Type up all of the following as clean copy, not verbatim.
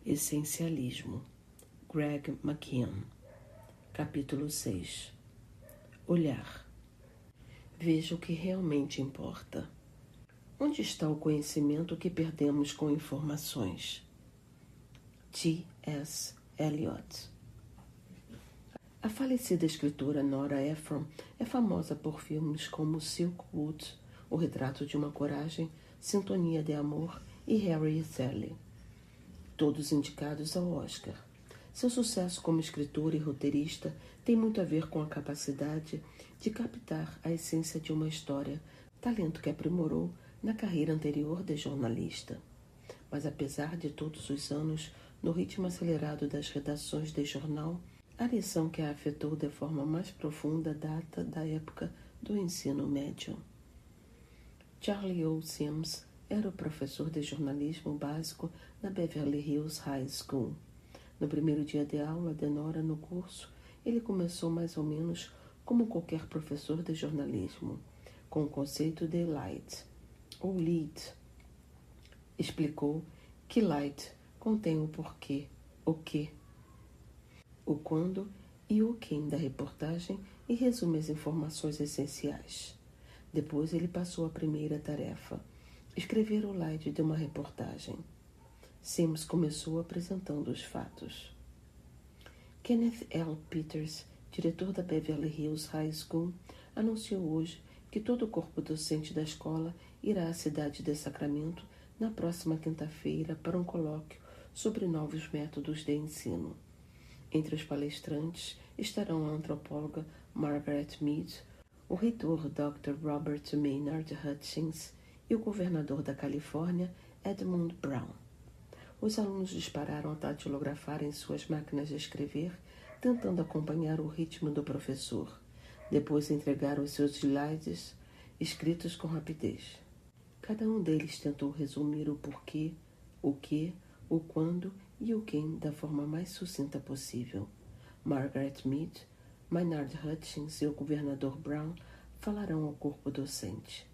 Essencialismo. Greg McKeown. Capítulo 6. Olhar. Veja o que realmente importa. Onde está o conhecimento que perdemos com informações? T.S. Eliot. A falecida escritora Nora Ephron é famosa por filmes como Silkwood, O Retrato de uma Coragem, Sintonia de Amor e Harry e Sally, todos indicados ao Oscar. Seu sucesso como escritora e roteirista tem muito a ver com a capacidade de captar a essência de uma história, talento que aprimorou na carreira anterior de jornalista. Mas apesar de todos os anos no ritmo acelerado das redações de jornal, a lição que a afetou de forma mais profunda data da época do ensino médio. Charlie O. Sims era o professor de jornalismo básico na Beverly Hills High School. No primeiro dia de aula de Nora no curso, ele começou mais ou menos como qualquer professor de jornalismo, com o conceito de light, ou lead. Explicou que light contém o porquê, o que, o quando e o quem da reportagem e resume as informações essenciais. Depois ele passou à primeira tarefa, escrever o light de uma reportagem. Sims começou apresentando os fatos. Kenneth L. Peters, diretor da Beverly Hills High School, anunciou hoje que todo o corpo docente da escola irá à cidade de Sacramento na próxima quinta-feira para um colóquio sobre novos métodos de ensino. Entre os palestrantes estarão a antropóloga Margaret Mead, o reitor Dr. Robert Maynard Hutchins e o governador da Califórnia, Edmund Brown. Os alunos dispararam a datilografar em suas máquinas de escrever, tentando acompanhar o ritmo do professor. Depois entregaram os seus slides escritos com rapidez. Cada um deles tentou resumir o porquê, o que, o quando e o quem da forma mais sucinta possível. Margaret Mead, Maynard Hutchins e o governador Brown falarão ao corpo docente.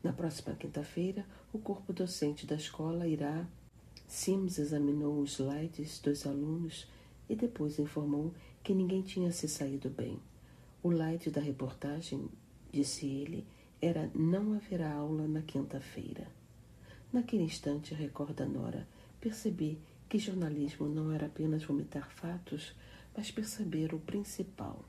Na próxima quinta-feira, o corpo docente da escola irá. Sims examinou os slides dos alunos e depois informou que ninguém tinha se saído bem. O slide da reportagem, disse ele, era "Não haverá aula na quinta-feira". Naquele instante, recorda Nora, percebi que jornalismo não era apenas vomitar fatos, mas perceber o principal.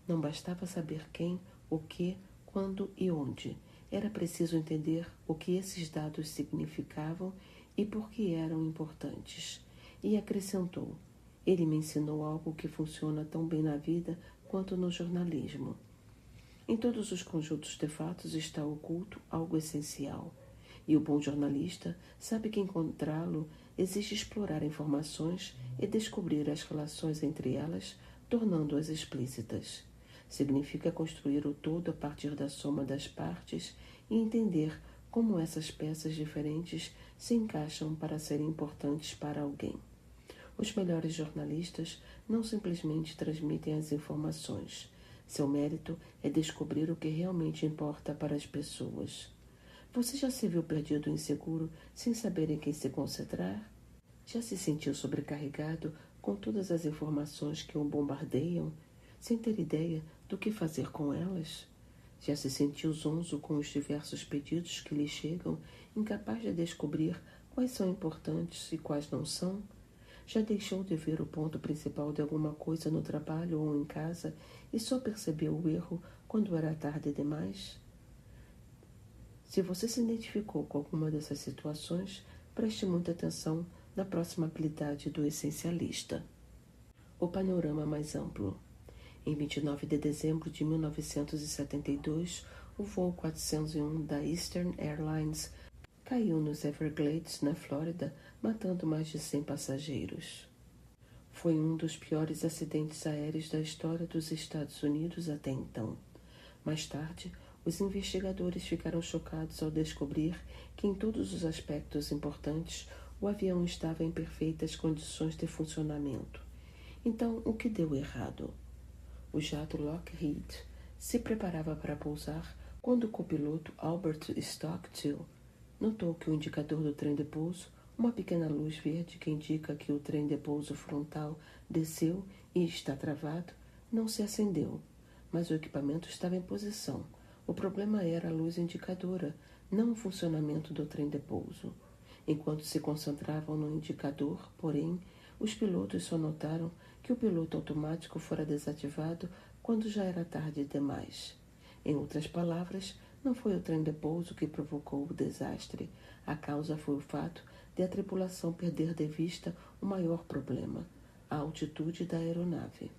Não bastava saber quem, o que, quando e onde. Era preciso entender o que esses dados significavam e por que eram importantes. E acrescentou: ele me ensinou algo que funciona tão bem na vida quanto no jornalismo. Em todos os conjuntos de fatos está oculto algo essencial. E o bom jornalista sabe que encontrá-lo exige explorar informações e descobrir as relações entre elas, tornando-as explícitas. Significa construir o todo a partir da soma das partes e entender como essas peças diferentes se encaixam para serem importantes para alguém. Os melhores jornalistas não simplesmente transmitem as informações. Seu mérito é descobrir o que realmente importa para as pessoas. Você já se viu perdido e inseguro, sem saber em quem se concentrar? Já se sentiu sobrecarregado com todas as informações que o bombardeiam, sem ter ideia do que fazer com elas? Já se sentiu zonzo com os diversos pedidos que lhe chegam, incapaz de descobrir quais são importantes e quais não são? Já deixou de ver o ponto principal de alguma coisa no trabalho ou em casa e só percebeu o erro quando era tarde demais? Se você se identificou com alguma dessas situações, preste muita atenção na próxima habilidade do essencialista. O panorama mais amplo. Em 29 de dezembro de 1972, o voo 401 da Eastern Airlines caiu nos Everglades, na Flórida, matando mais de 100 passageiros. Foi um dos piores acidentes aéreos da história dos Estados Unidos até então. Mais tarde, os investigadores ficaram chocados ao descobrir que, em todos os aspectos importantes, o avião estava em perfeitas condições de funcionamento. Então, o que deu errado? O jato Lockheed se preparava para pousar quando o copiloto Albert Stockstill notou que o indicador do trem de pouso Uma pequena luz verde que indica que o trem de pouso frontal desceu e está travado não se acendeu, mas o equipamento estava em posição. O problema era a luz indicadora, não o funcionamento do trem de pouso. Enquanto se concentravam no indicador, porém, os pilotos só notaram que o piloto automático fora desativado quando já era tarde demais. Em outras palavras, não foi o trem de pouso que provocou o desastre. A causa foi o fato de a tripulação perder de vista o maior problema, a altitude da aeronave.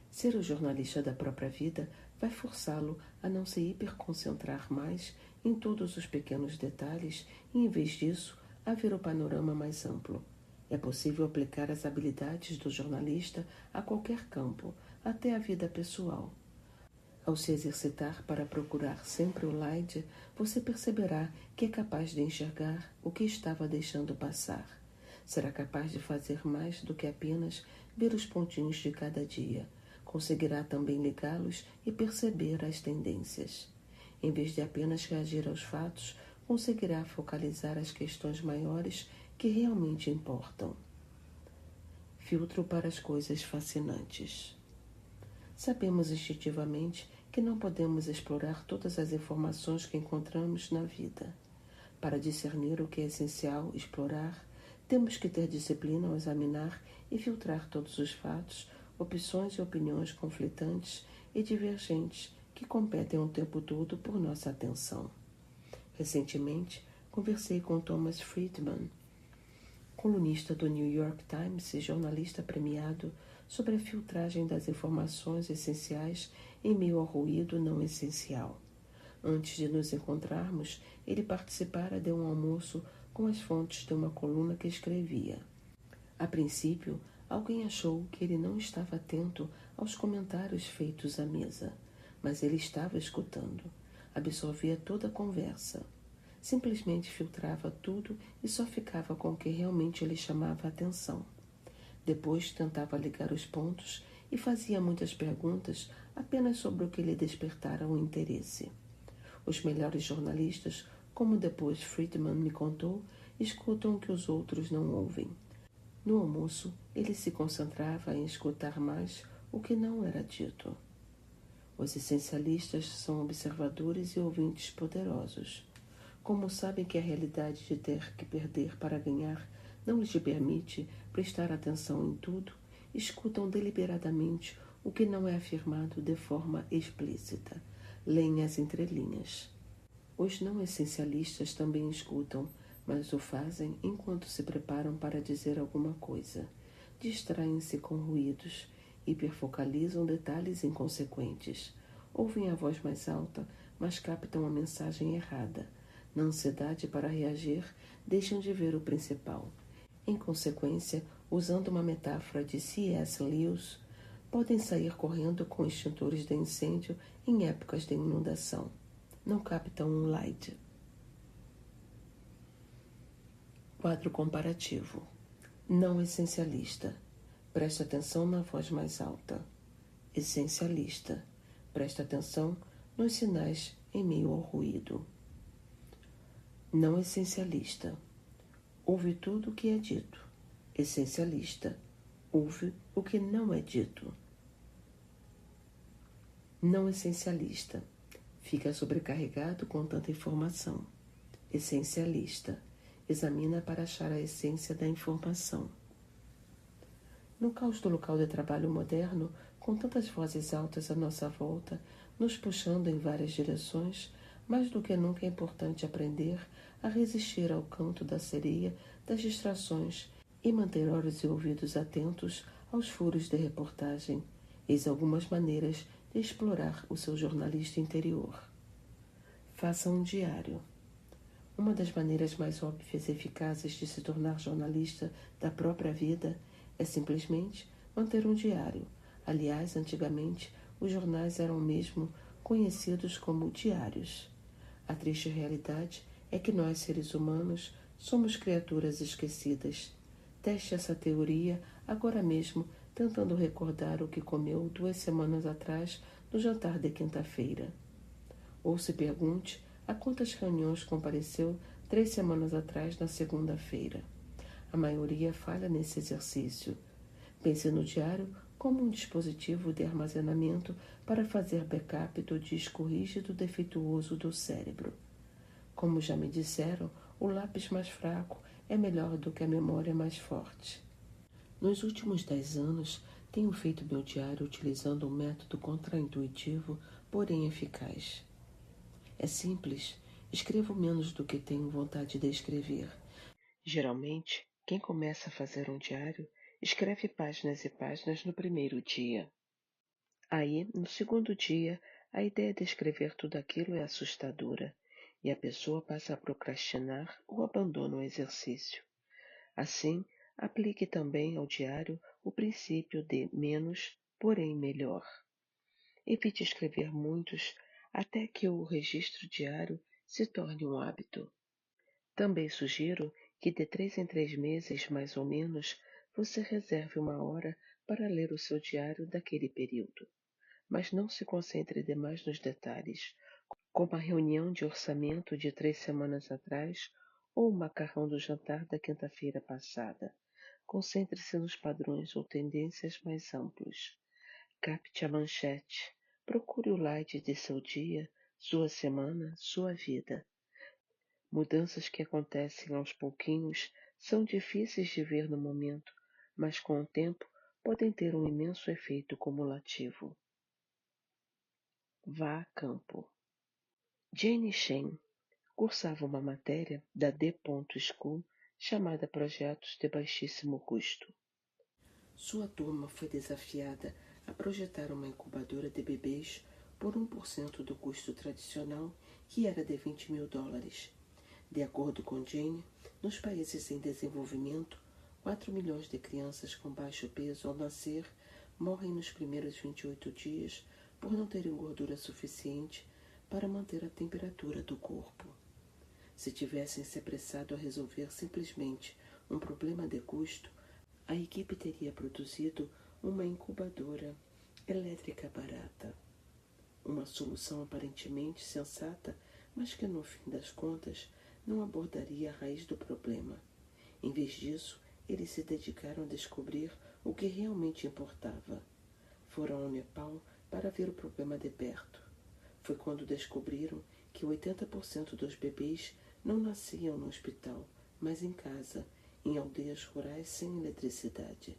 Ser o jornalista da própria vida vai forçá-lo a não se hiperconcentrar mais em todos os pequenos detalhes e, em vez disso, a ver o panorama mais amplo. É possível aplicar as habilidades do jornalista a qualquer campo, até a vida pessoal. Ao se exercitar para procurar sempre o leid, você perceberá que é capaz de enxergar o que estava deixando passar. Será capaz de fazer mais do que apenas ver os pontinhos de cada dia. Conseguirá também ligá-los e perceber as tendências. Em vez de apenas reagir aos fatos, conseguirá focalizar as questões maiores que realmente importam. Filtro para as coisas fascinantes. Sabemos instintivamente que não podemos explorar todas as informações que encontramos na vida. Para discernir o que é essencial explorar, temos que ter disciplina ao examinar e filtrar todos os fatos, opções e opiniões conflitantes e divergentes que competem o tempo todo por nossa atenção. Recentemente, conversei com Thomas Friedman, colunista do New York Times e jornalista premiado, sobre a filtragem das informações essenciais em meio ao ruído não essencial. Antes de nos encontrarmos, ele participara de um almoço com as fontes de uma coluna que escrevia. A princípio, alguém achou que ele não estava atento aos comentários feitos à mesa, mas ele estava escutando. Absorvia toda a conversa. Simplesmente filtrava tudo e só ficava com o que realmente lhe chamava a atenção. Depois tentava ligar os pontos e fazia muitas perguntas apenas sobre o que lhe despertara o interesse. Os melhores jornalistas, como depois Friedman me contou, escutam o que os outros não ouvem. No almoço, ele se concentrava em escutar mais o que não era dito. Os essencialistas são observadores e ouvintes poderosos. Como sabem que a realidade de ter que perder para ganhar não lhes permite prestar atenção em tudo, escutam deliberadamente o que não é afirmado de forma explícita. Leem as entrelinhas. Os não essencialistas também escutam, mas o fazem enquanto se preparam para dizer alguma coisa. Distraem-se com ruídos, hiperfocalizam detalhes inconsequentes. Ouvem a voz mais alta, mas captam a mensagem errada. Na ansiedade para reagir, deixam de ver o principal. Em consequência, usando uma metáfora de C.S. Lewis, podem sair correndo com extintores de incêndio em épocas de inundação. Não captam um leid. Quadro comparativo. Não essencialista. Preste atenção na voz mais alta. Essencialista. Preste atenção nos sinais em meio ao ruído. Não essencialista. Ouve tudo o que é dito. Essencialista. Ouve o que não é dito. Não essencialista. Fica sobrecarregado com tanta informação. Essencialista. Examina para achar a essência da informação. No caos do local de trabalho moderno, com tantas vozes altas à nossa volta, nos puxando em várias direções, mais do que nunca é importante aprender a resistir ao canto da sereia das distrações e manter olhos e ouvidos atentos aos furos de reportagem. Eis algumas maneiras de explorar o seu jornalista interior. Faça um diário. Uma das maneiras mais óbvias e eficazes de se tornar jornalista da própria vida é simplesmente manter um diário. Aliás, antigamente, os jornais eram mesmo conhecidos como diários. A triste realidade é que nós, seres humanos, somos criaturas esquecidas. Teste essa teoria agora mesmo, tentando recordar o que comeu 2 semanas atrás no jantar de quinta-feira. Ou se pergunte a quantas reuniões compareceu 3 semanas atrás na segunda-feira. A maioria falha nesse exercício. Pense no diário como um dispositivo de armazenamento para fazer backup do disco rígido defeituoso do cérebro. Como já me disseram, o lápis mais fraco é melhor do que a memória mais forte. Nos últimos 10 anos, tenho feito meu diário utilizando um método contraintuitivo, porém eficaz. É simples, escrevo menos do que tenho vontade de escrever. Geralmente, quem começa a fazer um diário escreve páginas e páginas no primeiro dia. Aí, no segundo dia, a ideia de escrever tudo aquilo é assustadora e a pessoa passa a procrastinar ou abandona o exercício. Assim, aplique também ao diário o princípio de menos, porém melhor. Evite escrever muitos até que o registro diário se torne um hábito. Também sugiro que de 3 em 3 meses, mais ou menos, você reserve uma hora para ler o seu diário daquele período. Mas não se concentre demais nos detalhes, como a reunião de orçamento de 3 semanas atrás ou o macarrão do jantar da quinta-feira passada. Concentre-se nos padrões ou tendências mais amplos. Capte a manchete. Procure o light de seu dia, sua semana, sua vida. Mudanças que acontecem aos pouquinhos são difíceis de ver no momento, mas com o tempo podem ter um imenso efeito cumulativo. Vá a campo. Jane Shen cursava uma matéria da D. School chamada Projetos de Baixíssimo Custo. Sua turma foi desafiada a projetar uma incubadora de bebês por 1% do custo tradicional, que era de $20.000. De acordo com Jane, nos países em desenvolvimento, 4 milhões de crianças com baixo peso ao nascer morrem nos primeiros 28 dias por não terem gordura suficiente para manter a temperatura do corpo. Se tivessem se apressado a resolver simplesmente um problema de custo, a equipe teria produzido uma incubadora elétrica barata. Uma solução aparentemente sensata, mas que no fim das contas não abordaria a raiz do problema. Em vez disso, eles se dedicaram a descobrir o que realmente importava. Foram ao Nepal para ver o problema de perto. Foi quando descobriram que 80% dos bebês não nasciam no hospital, mas em casa, em aldeias rurais sem eletricidade.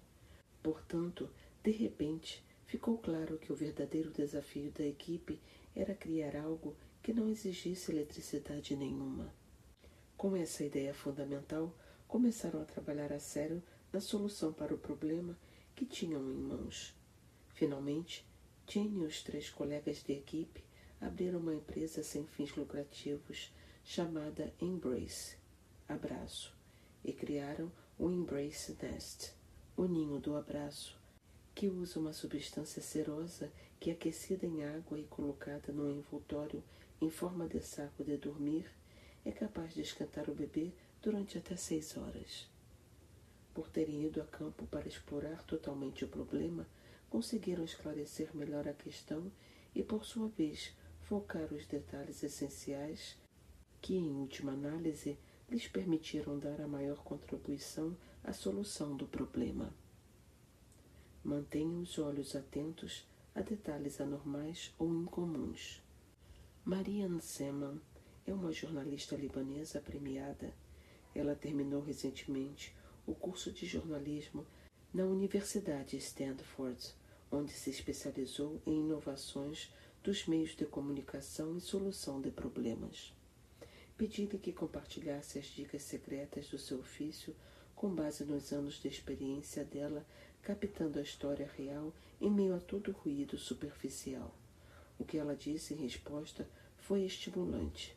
Portanto, de repente, ficou claro que o verdadeiro desafio da equipe era criar algo que não exigisse eletricidade nenhuma. Com essa ideia fundamental, começaram a trabalhar a sério na solução para o problema que tinham em mãos. Finalmente, Jane e os 3 colegas de equipe abriram uma empresa sem fins lucrativos chamada Embrace, Abraço, e criaram o Embrace Nest, o ninho do abraço, que usa uma substância cerosa que, aquecida em água e colocada num envoltório em forma de saco de dormir, é capaz de esquentar o bebê durante até 6 horas. Por terem ido a campo para explorar totalmente o problema, conseguiram esclarecer melhor a questão e, por sua vez, focar os detalhes essenciais que, em última análise, lhes permitiram dar a maior contribuição à solução do problema. Mantenha os olhos atentos a detalhes anormais ou incomuns. Marianne Seman é uma jornalista libanesa premiada. Ela terminou recentemente o curso de jornalismo na Universidade Stanford, onde se especializou em inovações dos meios de comunicação e solução de problemas. Pedi-lhe que compartilhasse as dicas secretas do seu ofício com base nos anos de experiência dela, captando a história real em meio a todo o ruído superficial. O que ela disse em resposta foi estimulante.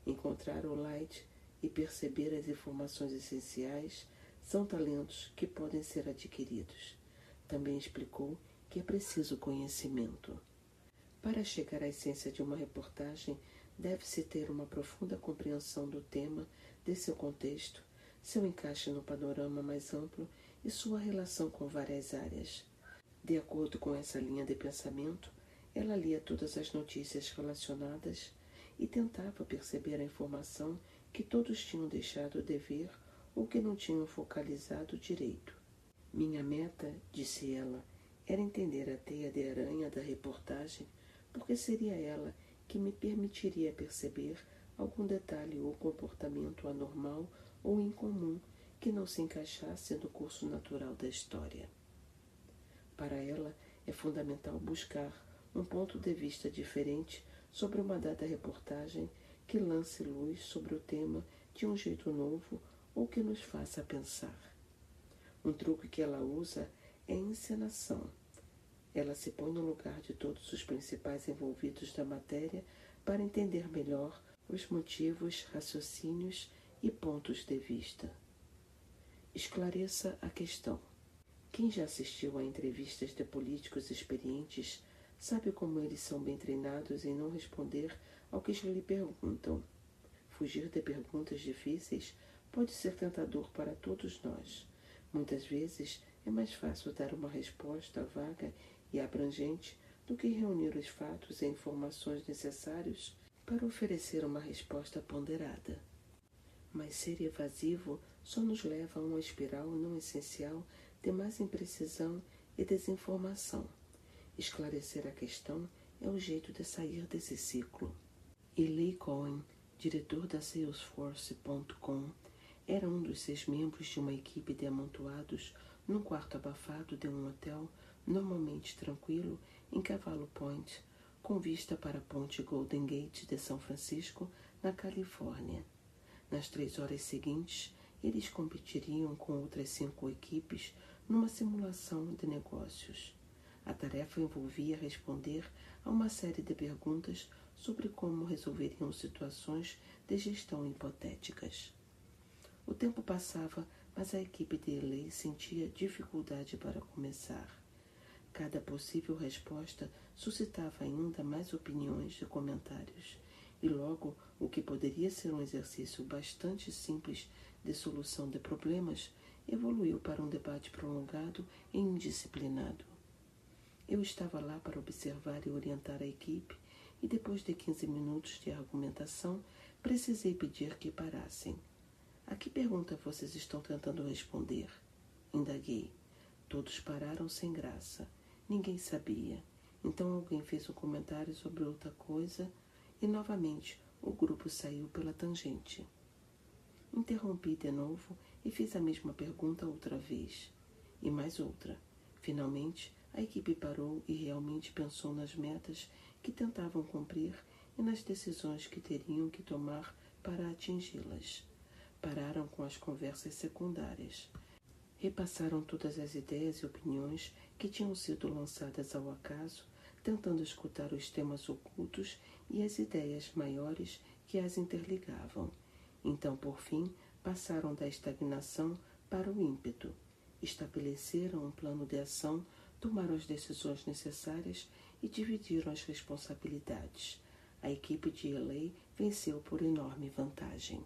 Encontrar o light e perceber as informações essenciais são talentos que podem ser adquiridos. Também explicou que é preciso conhecimento. Para chegar à essência de uma reportagem, deve-se ter uma profunda compreensão do tema, de seu contexto, seu encaixe no panorama mais amplo e sua relação com várias áreas. De acordo com essa linha de pensamento, ela lia todas as notícias relacionadas e tentava perceber a informação que todos tinham deixado de ver ou que não tinham focalizado direito. Minha meta, disse ela, era entender a teia de aranha da reportagem, porque seria ela que me permitiria perceber algum detalhe ou comportamento anormal ou incomum que não se encaixasse no curso natural da história. Para ela, é fundamental buscar um ponto de vista diferente sobre uma dada reportagem que lance luz sobre o tema de um jeito novo ou que nos faça pensar. Um truque que ela usa é a encenação. Ela se põe no lugar de todos os principais envolvidos na matéria para entender melhor os motivos, raciocínios e pontos de vista. Esclareça a questão. Quem já assistiu a entrevistas de políticos experientes sabe como eles são bem treinados em não responder ao que lhe perguntam. Fugir de perguntas difíceis pode ser tentador para todos nós. Muitas vezes é mais fácil dar uma resposta vaga e abrangente do que reunir os fatos e informações necessários para oferecer uma resposta ponderada. Mas ser evasivo só nos leva a uma espiral não essencial de mais imprecisão e desinformação. Esclarecer a questão é o jeito de sair desse ciclo. Lee Cohen, diretor da Salesforce.com, era um dos 6 membros de uma equipe de amontoados num quarto abafado de um hotel normalmente tranquilo em Cavallo Point, com vista para a ponte Golden Gate de São Francisco, na Califórnia. Nas 3 horas seguintes, eles competiriam com outras 5 equipes numa simulação de negócios. A tarefa envolvia responder a uma série de perguntas sobre como resolveriam situações de gestão hipotéticas. O tempo passava, mas a equipe de Lee sentia dificuldade para começar. Cada possível resposta suscitava ainda mais opiniões e comentários, e logo o que poderia ser um exercício bastante simples de solução de problemas evoluiu para um debate prolongado e indisciplinado. Eu estava lá para observar e orientar a equipe, e depois de 15 minutos de argumentação, precisei pedir que parassem. A que pergunta vocês estão tentando responder? Indaguei. Todos pararam sem graça. Ninguém sabia. Então alguém fez um comentário sobre outra coisa e novamente o grupo saiu pela tangente. Interrompi de novo e fiz a mesma pergunta outra vez. E mais outra. Finalmente, a equipe parou e realmente pensou nas metas que tentavam cumprir e nas decisões que teriam que tomar para atingi-las. Pararam com as conversas secundárias. Repassaram todas as ideias e opiniões que tinham sido lançadas ao acaso, tentando escutar os temas ocultos e as ideias maiores que as interligavam. Então, por fim, passaram da estagnação para o ímpeto. Estabeleceram um plano de ação, tomaram as decisões necessárias e dividiram as responsabilidades. A equipe de LA venceu por enorme vantagem.